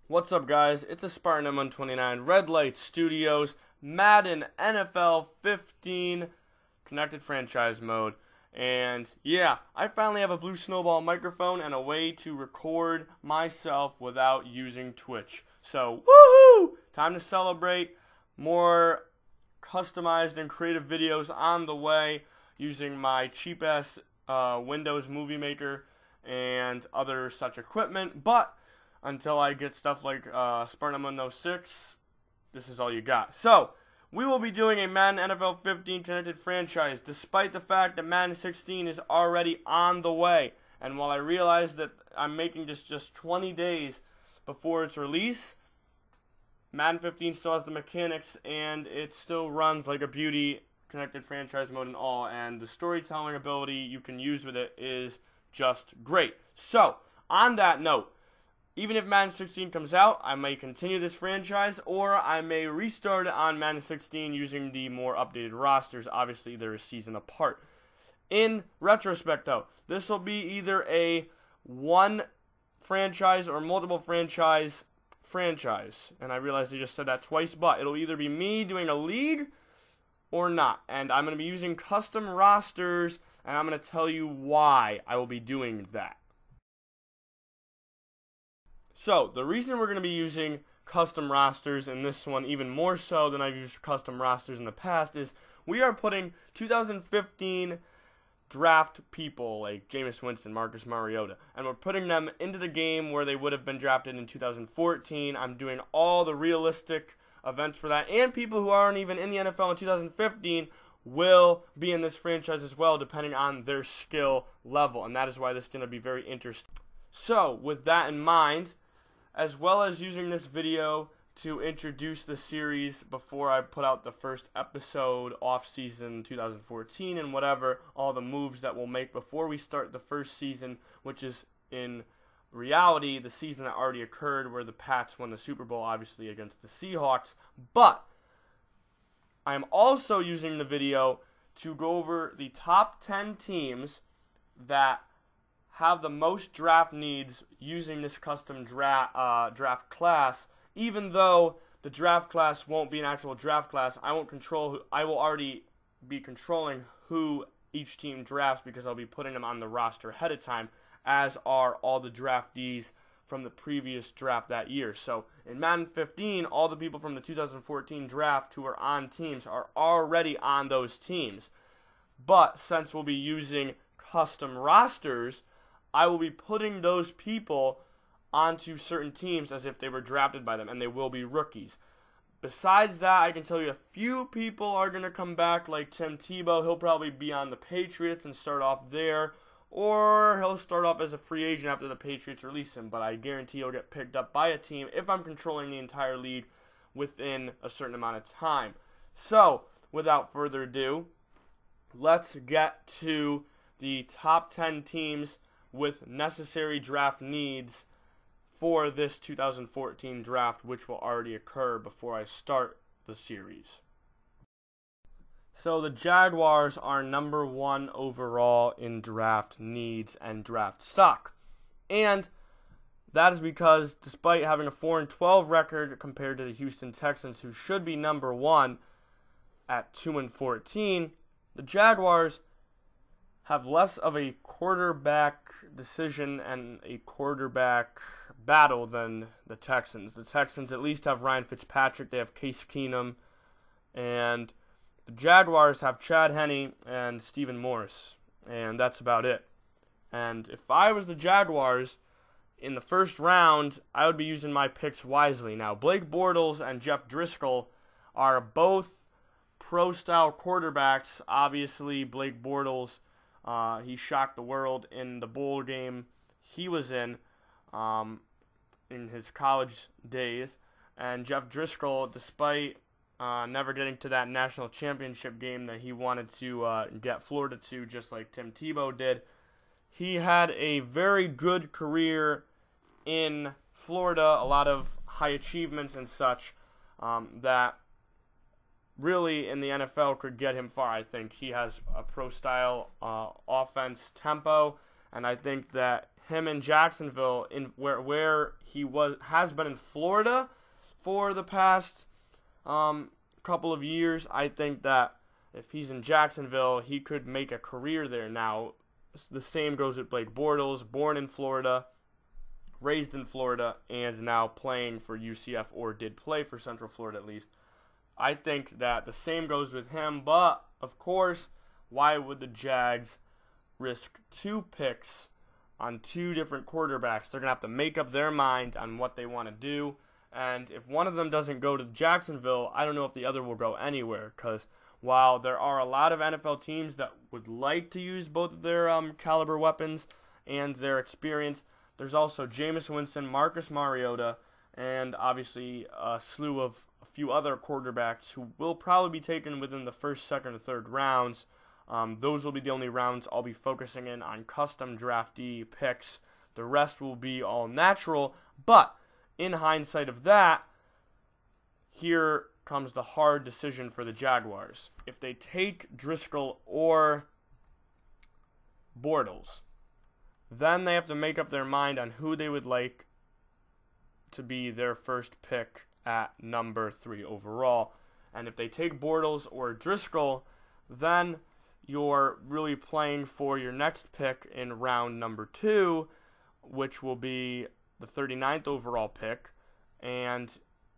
What's up, guys? It's a Spartan M129 Red Light Studios Madden NFL 15 connected franchise mode. And yeah, I finally have a blue snowball microphone and a way to record myself without using Twitch. So, woohoo! Time to celebrate. More customized and creative videos on the way using my cheap-ass Windows Movie Maker and other such equipment. But until I get stuff like Spartan M129, this is all you got. So, we will be doing a Madden NFL 15 connected franchise, despite the fact that Madden 16 is already on the way. And while I realize that I'm making this just 20 days before its release, Madden 15 still has the mechanics, and it still runs like a beauty, connected franchise mode and all, and the storytelling ability you can use with it is just great. So, on that note, even if Madden 16 comes out, I may continue this franchise, or I may restart it on Madden 16 using the more updated rosters. Obviously, they're a season apart. In retrospect, though, this will be either a one franchise or multiple franchise. And I realized I just said that twice, but it'll either be me doing a league or not. And I'm going to be using custom rosters, and I'm going to tell you why I will be doing that. So, the reason we're going to be using custom rosters in this one, even more so than I've used custom rosters in the past, is we are putting 2015 draft people like Jameis Winston, Marcus Mariota, and we're putting them into the game where they would have been drafted in 2014. I'm doing all the realistic events for that, and people who aren't even in the NFL in 2015 will be in this franchise as well, depending on their skill level, and that is why this is going to be very interesting. So, with that in mind, as well as using this video to introduce the series before I put out the first episode off-season 2014 and whatever, all the moves that we'll make before we start the first season, which is in reality the season that already occurred where the Pats won the Super Bowl, obviously, against the Seahawks. But I am also using the video to go over the top 10 teams that have the most draft needs using this custom draft class. Even though the draft class won't be an actual draft class, I will already be controlling who each team drafts because I'll be putting them on the roster ahead of time, as are all the draftees from the previous draft that year. So in Madden 15, all the people from the 2014 draft who are on teams are already on those teams. But since we'll be using custom rosters, I will be putting those people onto certain teams as if they were drafted by them, and they will be rookies. Besides that, I can tell you a few people are going to come back, like Tim Tebow. He'll probably be on the Patriots and start off there, or he'll start off as a free agent after the Patriots release him, but I guarantee he'll get picked up by a team if I'm controlling the entire league within a certain amount of time. So, without further ado, let's get to the top 10 teams with necessary draft needs for this 2014 draft, which will already occur before I start the series. So the Jaguars are number 1 overall in draft needs and draft stock. And that is because despite having a 4-12 record compared to the Houston Texans, who should be number 1 at 2-14, the Jaguars have less of a quarterback decision and a quarterback battle than the Texans. The Texans at least have Ryan Fitzpatrick, they have Case Keenum, and the Jaguars have Chad Henne and Stephen Morris, and that's about it. And if I was the Jaguars in the first round, I would be using my picks wisely. Now, Blake Bortles and Jeff Driscoll are both pro-style quarterbacks. Obviously, Blake Bortles, he shocked the world in the bowl game he was in his college days. And Jeff Driscoll, despite never getting to that national championship game that he wanted to get Florida to, just like Tim Tebow did, he had a very good career in Florida, a lot of high achievements and such that really in the NFL could get him far. I think he has a pro-style offense tempo, And I think that him in Jacksonville, where he has been in Florida for the past couple of years, I think that if he's in Jacksonville, he could make a career there. Now, the same goes with Blake Bortles, born in Florida, raised in Florida, and now playing for UCF, or did play for Central Florida at least. I think that the same goes with him, but, of course, why would the Jags risk 2 picks on 2 different quarterbacks? They're going to have to make up their mind on what they want to do, and if one of them doesn't go to Jacksonville, I don't know if the other will go anywhere, because while there are a lot of NFL teams that would like to use both of their caliber weapons and their experience, there's also Jameis Winston, Marcus Mariota, and obviously a slew of a few other quarterbacks who will probably be taken within the first, second, or third rounds. Those will be the only rounds I'll be focusing in on custom draftee picks. The rest will be all natural, but in hindsight of that, here comes the hard decision for the Jaguars. If they take Driscoll or Bortles, then they have to make up their mind on who they would like to be their first pick at number 3 overall. And if they take Bortles or Driscoll, then you're really playing for your next pick in round number 2, which will be the 39th overall pick, and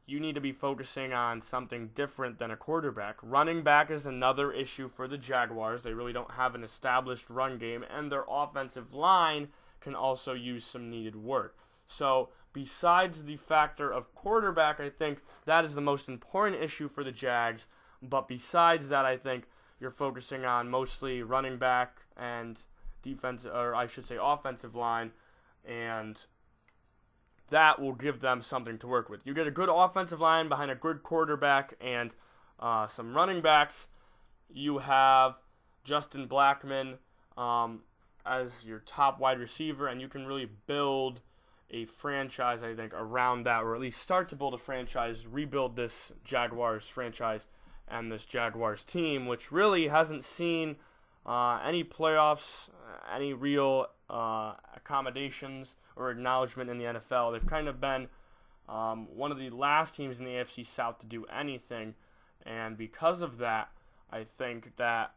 you need to be focusing on something different than a quarterback. Running back is another issue for the Jaguars. They really don't have an established run game, and their offensive line can also use some needed work. So besides the factor of quarterback, I think that is the most important issue for the Jags. But besides that, I think you're focusing on mostly running back and defense, or I should say offensive line, and that will give them something to work with. You get a good offensive line behind a good quarterback and some running backs. You have Justin Blackmon as your top wide receiver, and you can really build a franchise, I think, around that, or at least start to build a franchise, rebuild this Jaguars franchise and this Jaguars team, which really hasn't seen any playoffs, any real accommodations or acknowledgement in the NFL. They've kind of been one of the last teams in the AFC South to do anything, and because of that, I think that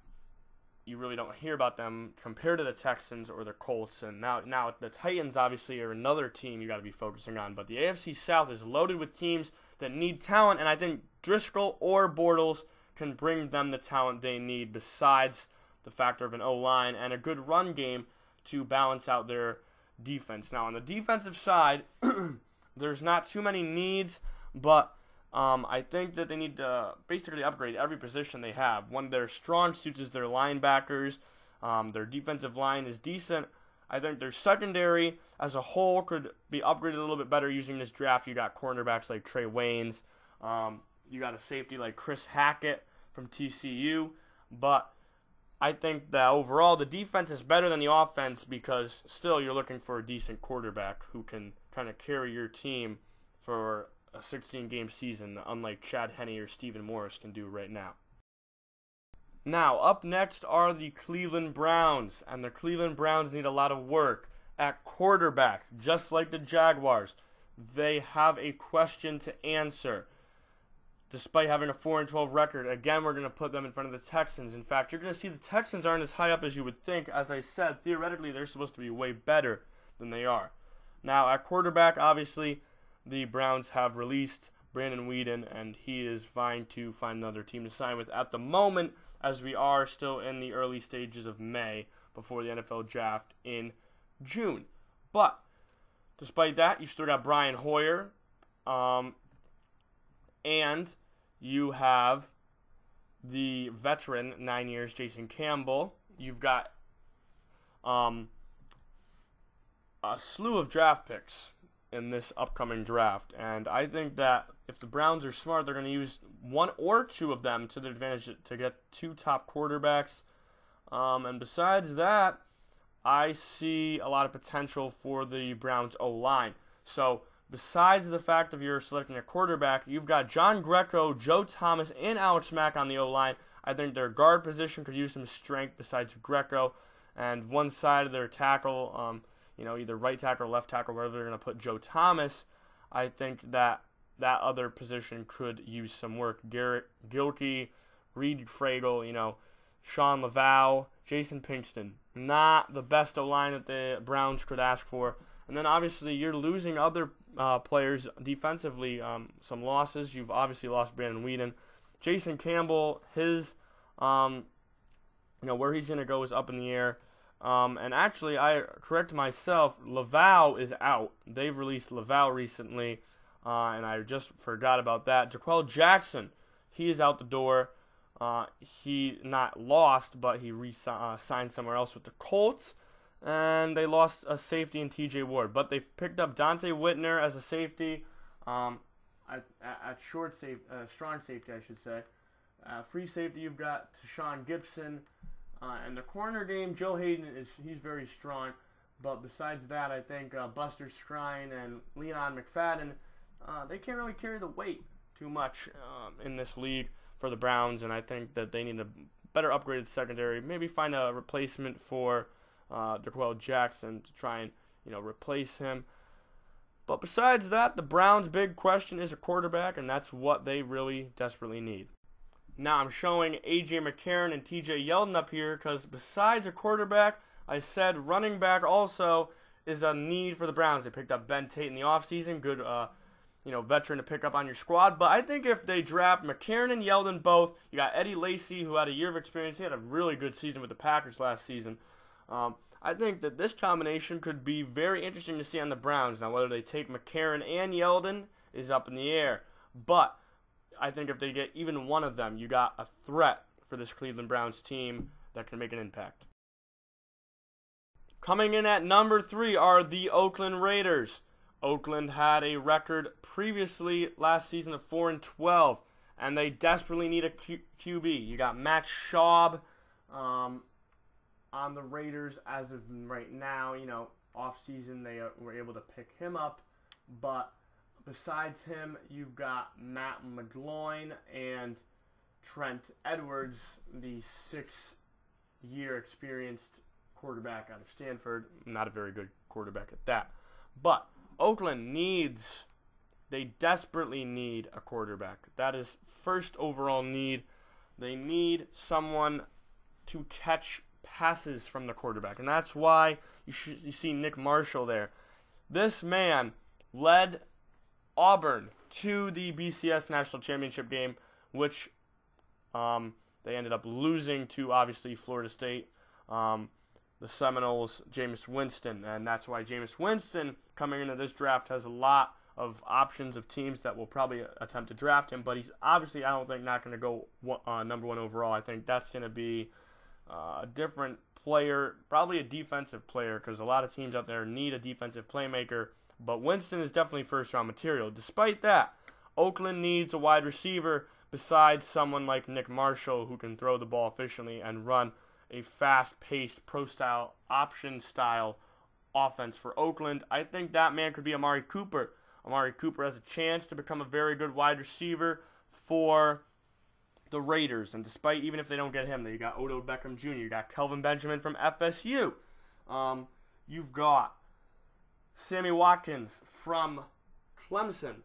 you really don't hear about them compared to the Texans or the Colts. And now the Titans obviously are another team you got to be focusing on, but the AFC South is loaded with teams that need talent, and I think Driscoll or Bortles can bring them the talent they need, besides the factor of an O-line and a good run game to balance out their defense. Now, on the defensive side, there's not too many needs, but I think that they need to basically upgrade every position they have. One of their strong suits is their linebackers. Their defensive line is decent. I think their secondary as a whole could be upgraded a little bit better using this draft. You got cornerbacks like Trey Waynes. You got a safety like Chris Hackett from TCU. But I think that overall the defense is better than the offense, because still you're looking for a decent quarterback who can kind of carry your team for a 16-game season, unlike Chad Henne or Stephen Morris can do right now. Now, up next are the Cleveland Browns, and the Cleveland Browns need a lot of work at quarterback, just like the Jaguars. They have a question to answer. Despite having a 4-12 record, again, we're going to put them in front of the Texans. In fact, you're going to see the Texans aren't as high up as you would think. As I said, theoretically, they're supposed to be way better than they are. Now, at quarterback, obviously, the Browns have released Brandon Weeden, and he is vying to find another team to sign with at the moment, as we are still in the early stages of May before the NFL draft in June. But despite that, you still got Brian Hoyer, and you have the veteran, 9 years, Jason Campbell. You've got a slew of draft picks in this upcoming draft, and I think that if the Browns are smart, they're going to use one or two of them to their advantage to get 2 top quarterbacks. And besides that, I see a lot of potential for the Browns O-line. So besides the fact of you're selecting a quarterback, you've got John Greco, Joe Thomas, and Alex Mack on the O-line. I think their guard position could use some strength besides Greco. and one side of their tackle, either right tackle or left tackle, wherever they're going to put Joe Thomas, I think that other position could use some work. Garrett Gilkey, Reed Fragel, Sean Laval, Jason Pinkston. Not the best O-line that the Browns could ask for. And then obviously you're losing other players defensively. Some losses. You've obviously lost Brandon Whedon. Jason Campbell, his, where he's going to go is up in the air. And actually, I correct myself, Laval is out. They've released Laval recently, and I just forgot about that. Jaquel Jackson, he is out the door. He not lost, but he signed somewhere else with the Colts. And they lost a safety in TJ Ward. But they've picked up Dante Whitner as a safety, at strong safety, I should say. Free safety, you've got Tashawn Gibson. And the corner game, Joe Hayden, he's very strong. But besides that, I think Buster Skrine and Leon McFadden, they can't really carry the weight too much in this league for the Browns. And I think that they need a better upgraded secondary. Maybe find a replacement for Jaquel Jackson to try and replace him. But besides that, the Browns' big question is a quarterback, and that's what they really desperately need. Now I'm showing A.J. McCarron and T.J. Yeldon up here because besides a quarterback, I said running back also is a need for the Browns. They picked up Ben Tate in the offseason, good veteran to pick up on your squad. But I think if they draft McCarron and Yeldon both, you got Eddie Lacy, who had a year of experience. He had a really good season with the Packers last season. I think that this combination could be very interesting to see on the Browns. Now, whether they take McCarron and Yeldon is up in the air. But I think if they get even one of them, you got a threat for this Cleveland Browns team that can make an impact. Coming in at number 3 are the Oakland Raiders. Oakland had a record previously last season of 4-12, and they desperately need a QB. You got Matt Schaub on the Raiders as of right now. Off season they were able to pick him up, but besides him, you've got Matt McGloin and Trent Edwards, the 6-year experienced quarterback out of Stanford. Not a very good quarterback at that. But Oakland they desperately need a quarterback. That is first overall need. They need someone to catch passes from the quarterback. And that's why you see Nick Marshall there. This man led Auburn to the BCS National Championship game, which they ended up losing to, obviously, Florida State, the Seminoles, Jameis Winston. And that's why Jameis Winston, coming into this draft, has a lot of options of teams that will probably attempt to draft him. But he's obviously, I don't think, not going to go number 1 overall. I think that's going to be a different player, probably a defensive player, because a lot of teams out there need a defensive playmaker. But Winston is definitely first-round material. Despite that, Oakland needs a wide receiver besides someone like Nick Marshall who can throw the ball efficiently and run a fast-paced, pro-style, option-style offense for Oakland. I think that man could be Amari Cooper. Amari Cooper has a chance to become a very good wide receiver for the Raiders. And despite, even if they don't get him, you got Odell Beckham Jr., you got Kelvin Benjamin from FSU. You've got Sammy Watkins from Clemson.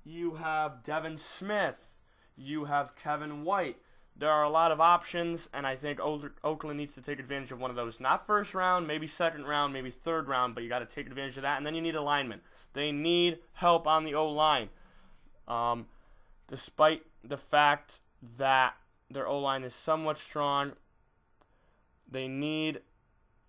You have Devin Smith. You have Kevin White. There are a lot of options, and I think Oakland needs to take advantage of one of those. Not first round, maybe second round, maybe third round, but you got to take advantage of that. And then you need alignment. They need help on the O-line. Despite the fact that their O-line is somewhat strong, they need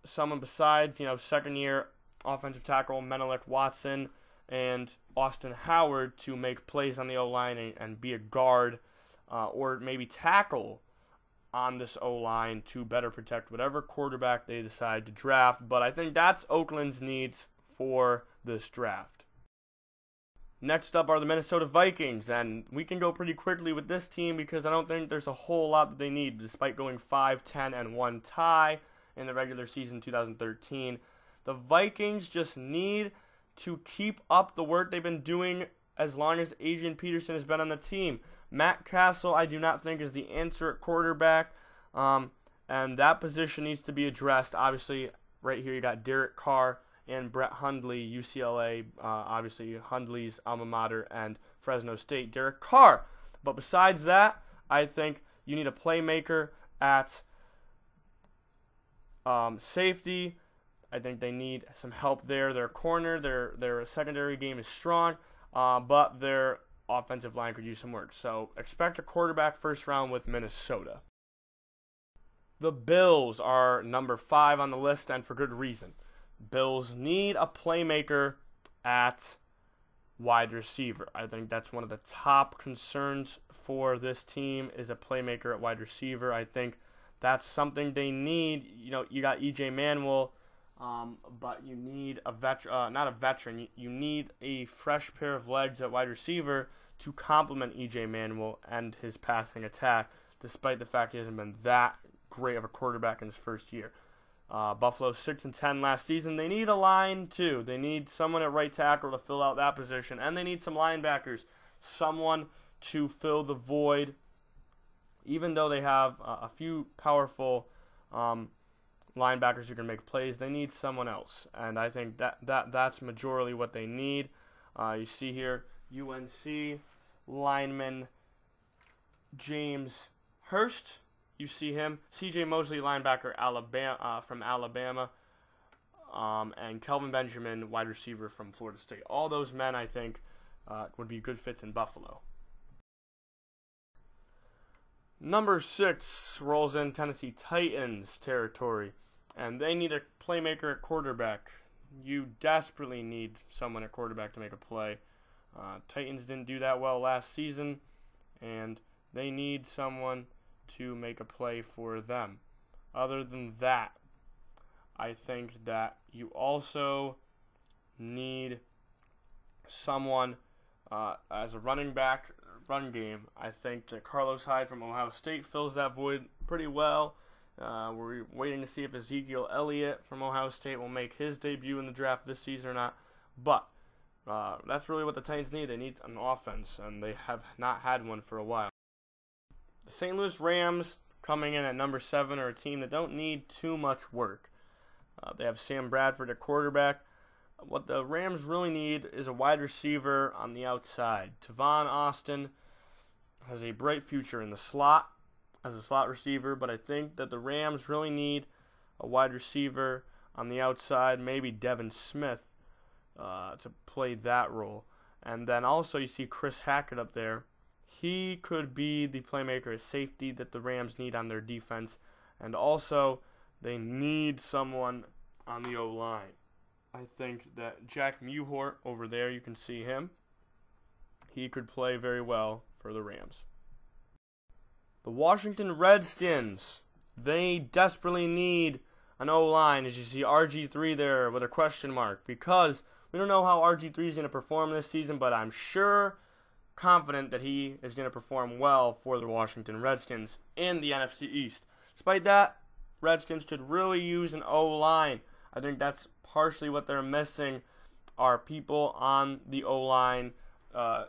someone besides, second-year offensive tackle Menelik Watson and Austin Howard to make plays on the O-line and be a guard or maybe tackle on this O-line to better protect whatever quarterback they decide to draft. But I think that's Oakland's needs for this draft. Next up are the Minnesota Vikings, and we can go pretty quickly with this team because I don't think there's a whole lot that they need, despite going 5-10-1 tie in the regular season 2013. The Vikings just need to keep up the work they've been doing as long as Adrian Peterson has been on the team. Matt Castle, I do not think, is the answer at quarterback. and that position needs to be addressed. Obviously, right here you got Derek Carr and Brett Hundley, UCLA, obviously Hundley's alma mater, and Fresno State, Derek Carr. But besides that, I think you need a playmaker at safety. I think they need some help there. Their corner, their secondary game is strong, but their offensive line could use some work. So expect a quarterback first round with Minnesota. The Bills are number 5 on the list, and for good reason. Bills need a playmaker at wide receiver. I think that's one of the top concerns for this team is a playmaker at wide receiver. I think that's something they need. You know, you got E.J. Manuel, but you need a not a veteran. You need a fresh pair of legs at wide receiver to complement E.J. Manuel and his passing attack, despite the fact he hasn't been that great of a quarterback in his first year. Buffalo 6-10 last season. They need a line too. They need someone at right tackle to fill out that position, and they need some linebackers, someone to fill the void. Even though they have a few powerful linebackers who can make plays, they need someone else, and I think that's majorly what they need. You see here, UNC lineman James Hurst. You see him. C.J. Mosley, linebacker from Alabama, and Kelvin Benjamin, wide receiver from Florida State. All those men, I think, would be good fits in Buffalo. Number 6 rolls in Tennessee Titans territory, and they need a playmaker at quarterback. You desperately need someone at quarterback to make a play. Titans didn't do that well last season, and they need someone to make a play for them. Other than that, I think that you also need someone as a running back, run game. I think that Carlos Hyde from Ohio State fills that void pretty well. We're waiting to see if Ezekiel Elliott from Ohio State will make his debut in the draft this season or not. But that's really what the Titans need. They need an offense, and they have not had one for a while. The St. Louis Rams, coming in at number 7, are a team that don't need too much work. They have Sam Bradford at quarterback. What the Rams really need is a wide receiver on the outside. Tavon Austin has a bright future in the slot as a slot receiver, but I think that the Rams really need a wide receiver on the outside, maybe Devin Smith, to play that role. And then also you see Chris Hackett up there. He could be the playmaker at safety that the Rams need on their defense. And also, they need someone on the O-line. I think that Jack Mewhort over there, you can see him. He could play very well for the Rams. The Washington Redskins, they desperately need an O-line. As you see RG3 there with a question mark, because we don't know how RG3 is going to perform this season, but I'm confident that he is going to perform well for the Washington Redskins in the NFC East. Despite that, Redskins could really use an O-line. I think that's partially what they're missing, are people on the O-line, to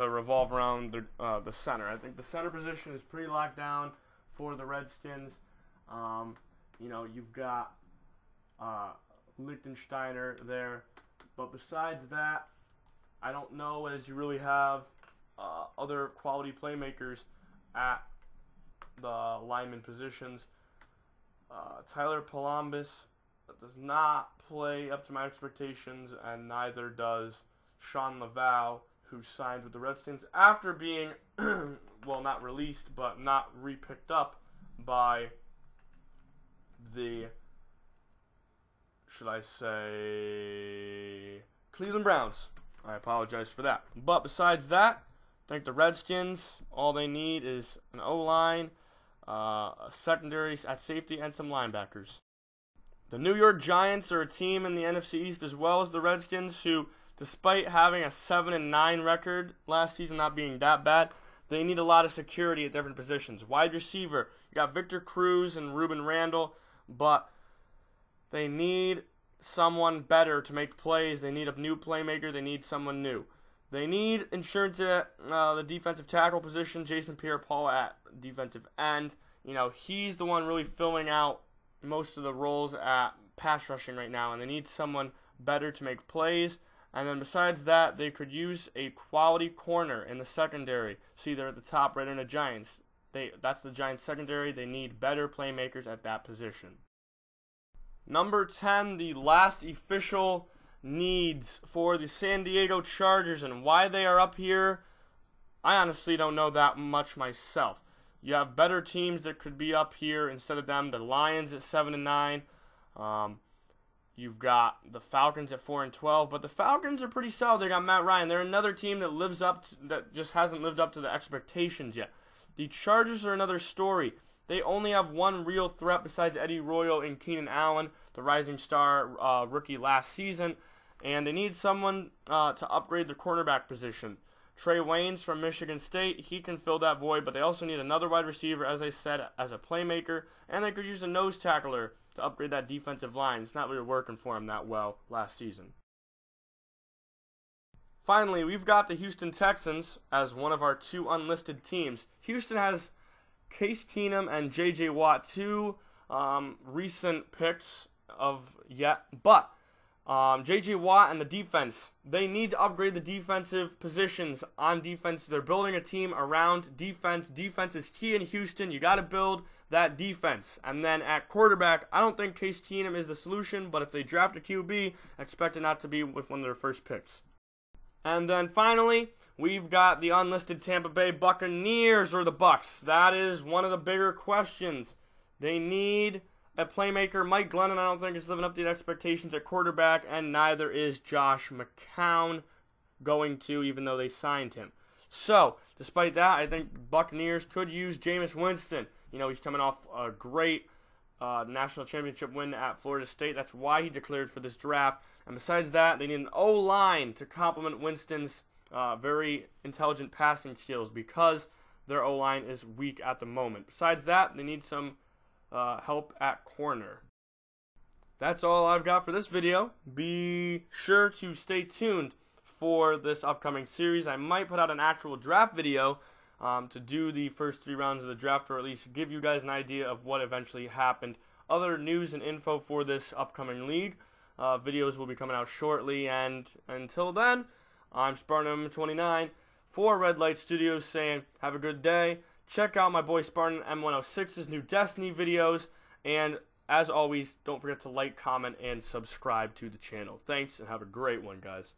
revolve around the center. I think the center position is pretty locked down for the Redskins. You've got Lichtensteiner there, but besides that, I don't know as you really have other quality playmakers at the lineman positions. Tyler Palumbis does not play up to my expectations, and neither does Sean Laval, who signed with the Redskins after being, not released, but not re-picked up by the, Cleveland Browns. I apologize for that. But besides that, I think the Redskins, all they need is an O-line, a secondary at safety, and some linebackers. The New York Giants are a team in the NFC East as well as the Redskins who, despite having a 7-9 record last season, not being that bad, they need a lot of security at different positions. Wide receiver, you got Victor Cruz and Ruben Randall, but they need someone better to make plays. They need a new playmaker. They need someone new. They need insurance at the defensive tackle position. Jason Pierre-Paul at defensive end. he's the one really filling out most of the roles at pass rushing right now, and they need someone better to make plays. And then besides that, they could use a quality corner in the secondary. See, they're at the top right in the Giants. That's the Giants secondary. They need better playmakers at that position. Number 10, the last official needs for the San Diego Chargers, and why they are up here, I honestly don't know that much myself. You have better teams that could be up here instead of them. The Lions at 7-9. You've got the Falcons at 4-12, but the Falcons are pretty solid. They got Matt Ryan. They're another team that just hasn't lived up to the expectations yet. The Chargers are another story. They only have one real threat besides Eddie Royal and Keenan Allen, the rising star rookie last season, and they need someone to upgrade the cornerback position. Trey Waynes from Michigan State, he can fill that void, but they also need another wide receiver, as I said, as a playmaker, and they could use a nose tackler to upgrade that defensive line. It's not really working for him that well last season. Finally, we've got the Houston Texans as one of our two unlisted teams. Houston has Case Keenum and J.J. Watt, two recent picks but J.J. Watt and the defense, they need to upgrade the defensive positions on defense. They're building a team around defense. Defense is key in Houston. You got to build that defense. And then at quarterback, I don't think Case Keenum is the solution, but if they draft a QB, expect it not to be with one of their first picks. And then finally, we've got the unlisted Tampa Bay Buccaneers, or the Bucs. That is one of the bigger questions. They need a playmaker. Mike Glennon, I don't think, is living up to the expectations at quarterback, and neither is Josh McCown going to, even though they signed him. So, despite that, I think Buccaneers could use Jameis Winston. He's coming off a great national championship win at Florida State. That's why he declared for this draft. And besides that, they need an O-line to complement Winston's very intelligent passing skills, because their O-line is weak at the moment. Besides that, they need some help at corner. That's all I've got for this video. Be sure to stay tuned for this upcoming series. I might put out an actual draft video to do the first 3 rounds of the draft, or at least give you guys an idea of what eventually happened. Other news and info for this upcoming league. Videos will be coming out shortly, and until then, I'm Spartan M129 for Red Light Studios saying have a good day. Check out my boy Spartan M106's new Destiny videos, and as always, don't forget to like, comment, and subscribe to the channel. Thanks, and have a great one, guys.